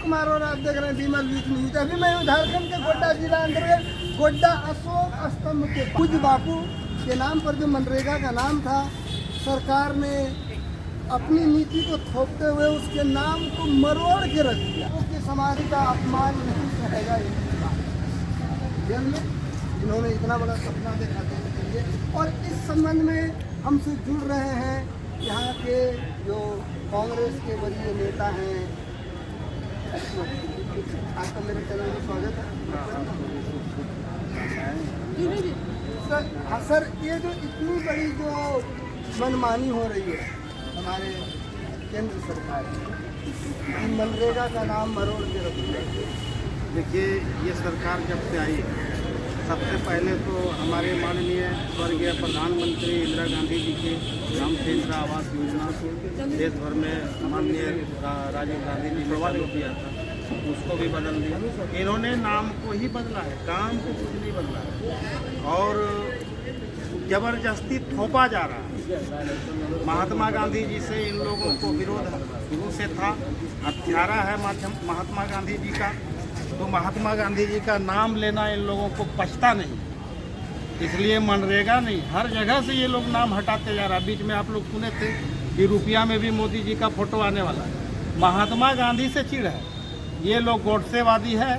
कुमार और आप देख रहे हैं विमल वीक न्यूज। अभी मैं झारखंड के गोड्डा जिला अंतर्गत गोड्डा अशोक स्तंभ के पूज्य बापू के नाम पर जो मनरेगा का नाम था, सरकार ने अपनी नीति को थोपते हुए उसके नाम को मरोड़ के रख दिया। उसकी समाधि का अपमान नहीं सहेगा जेल में, जिन्होंने इतना बड़ा सपना देखा देने के लिए। और इस संबंध में हमसे जुड़ रहे हैं यहाँ के जो कांग्रेस के वरीय नेता हैं। आपका मेरे चैनल में स्वागत है सर। ये जो इतनी बड़ी जो मनमानी हो रही है हमारे केंद्र सरकार की, मनरेगा का नाम मरोड़ के रख दिया। देखिए, ये सरकार जब से आई है, सबसे पहले तो हमारे माननीय स्वर्गीय प्रधानमंत्री इंदिरा गांधी जी के प्रधानमंत्री इंदिरा आवास योजना देश भर में माननीय राजीव गांधी जी ने शुरू किया था, उसको भी बदल दिया। इन्होंने नाम को ही बदला है, काम को कुछ नहीं बदला है और जबरदस्ती थोपा जा रहा है। महात्मा गांधी जी से इन लोगों को विरोध शुरू से था। हत्यारा है महात्मा गांधी जी का, तो महात्मा गांधी जी का नाम लेना इन लोगों को पछता नहीं, इसलिए मनरेगा नहीं, हर जगह से ये लोग नाम हटाते जा रहा है। बीच में आप लोग सुने थे कि रुपया में भी मोदी जी का फोटो आने वाला है। महात्मा गांधी से चिढ़ है, ये लोग गोडसेवादी है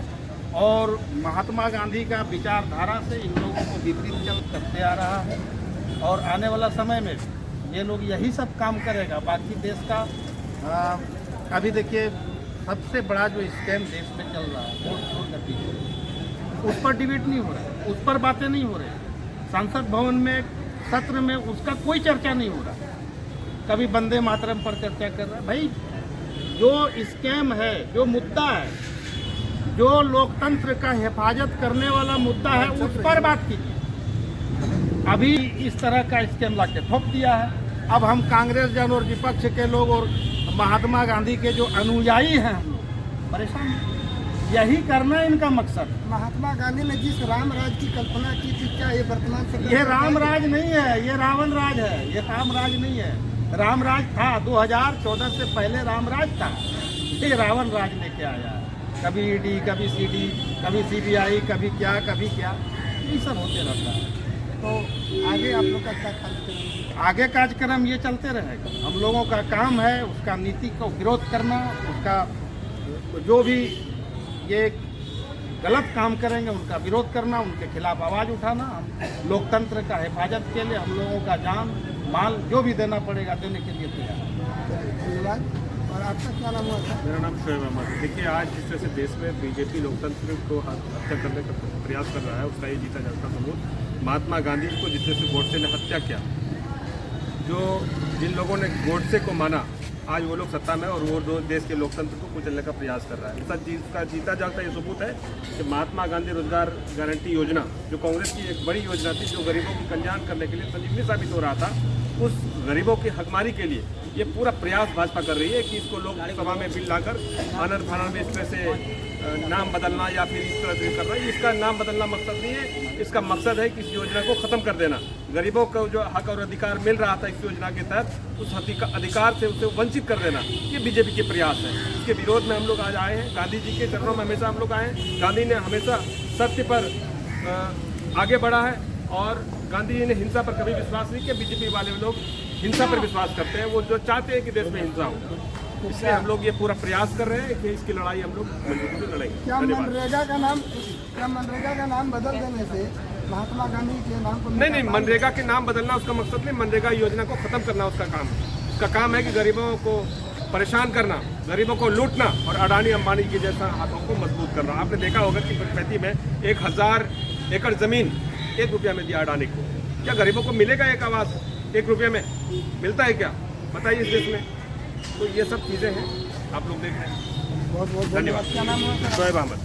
और महात्मा गांधी का विचारधारा से इन लोगों को विपरीत चल करते आ रहा है और आने वाला समय में ये लोग यही सब काम करेगा। बाकी देश का अभी देखिए, सबसे बड़ा जो स्कैम देश में चल रहा है वोट चोर का पीछे, उस पर डिबेट नहीं हो रहा है, उस पर बातें नहीं हो रही। संसद भवन में सत्र में उसका कोई चर्चा नहीं हो रहा। कभी वंदे मातरम पर चर्चा कर रहा है। भाई, जो स्कैम है, जो मुद्दा है, जो लोकतंत्र का हिफाजत करने वाला मुद्दा है, उस पर बात कीजिए। अभी इस तरह का स्कैम ला के थोप दिया है। अब हम कांग्रेस जन और विपक्ष के लोग और महात्मा गांधी के जो अनुयायी हैं हम लोग परेशान हैं। यही करना इनका मकसद। महात्मा गांधी ने जिस राम राज की कल्पना की थी, क्या ये वर्तमान सरकार? ये राम राज नहीं है, ये रावण राज है, ये राम राज नहीं है। राम राज था 2014 से पहले राम राज था, ये रावण राज लेके आया है। कभी ईडी, कभी सीडी, कभी सीबीआई, कभी क्या, ये सब होते रहता है। तो आगे आप लोग का क्या कार्यक्रम? आगे कार्यक्रम ये चलते रहेगा। हम लोगों का काम है उसका नीति को विरोध करना, उसका जो भी ये गलत काम करेंगे उनका विरोध करना, उनके खिलाफ आवाज़ उठाना। हम लोकतंत्र का हिफाजत के लिए हम लोगों का जान माल जो भी देना पड़ेगा देने के लिए तैयार है। धन्यवाद। और आपका क्या नाम हुआ था? मेरा नाम शोएब अहमद। देखिए, आज जिस तरह से देश में बीजेपी लोकतंत्र को हत्या करने का प्रयास कर रहा है, उसका ये जीता जागता सबूत महात्मा गांधी को जिस तरह से गोडसे ने हत्या किया, जो जिन लोगों ने गोडसे को माना, आज वो लोग सत्ता में और वो देश के लोकतंत्र को कुचलने का प्रयास कर रहा है। उसका जीता जागता ये सबूत है कि महात्मा गांधी रोजगार गारंटी योजना, जो कांग्रेस की एक बड़ी योजना थी, जो गरीबों की कल्याण करने के लिए संजीवनी साबित हो रहा था, उस गरीबों की हकमारी के लिए ये पूरा प्रयास भाजपा कर रही है कि इसको लोकसभा में बिल लाकर आनंद फानन में इस तरह से नाम बदलना या फिर इस तरह से करना। इसका नाम बदलना मकसद नहीं है, इसका मकसद है कि इस योजना को ख़त्म कर देना। गरीबों को जो हक और अधिकार मिल रहा था इस योजना के तहत, उस अधिकार से उसे वंचित कर देना, ये बीजेपी के प्रयास है। इसके विरोध में हम लोग आज आए हैं। गांधी जी के चरणों में हमेशा हम लोग आए हैं। गांधी ने हमेशा सत्य पर आगे बढ़ा है और गांधी जी ने हिंसा पर कभी विश्वास नहीं किया। बीजेपी वाले लोग हिंसा पर विश्वास करते हैं, वो जो चाहते हैं कि देश में हिंसा हो। इसलिए हम लोग ये पूरा प्रयास कर रहे हैं कि इसकी लड़ाई हम लोग मजबूती से लड़ेंगे। क्या मनरेगा का नाम बदल देने से महात्मा गांधी के नाम को? नहीं, मनरेगा के नाम बदलना उसका मकसद नहीं। मनरेगा योजना को खत्म करना उसका काम है। उसका काम है कि गरीबों को परेशान करना, गरीबों को लूटना और अडानी अंबानी के जैसा हाथों को मजबूत करना। आपने देखा होगा कि पंचायती में 1000 एकड़ जमीन 1 रुपया में दिया अडानी को। क्या गरीबों को मिलेगा एक आवास 1 रुपये में? मिलता है क्या? बताइए इस देश में। तो ये सब चीज़ें हैं, आप लोग देख रहे हैं। बहुत बहुत धन्यवाद। क्या नाम है? शोएब अहमद।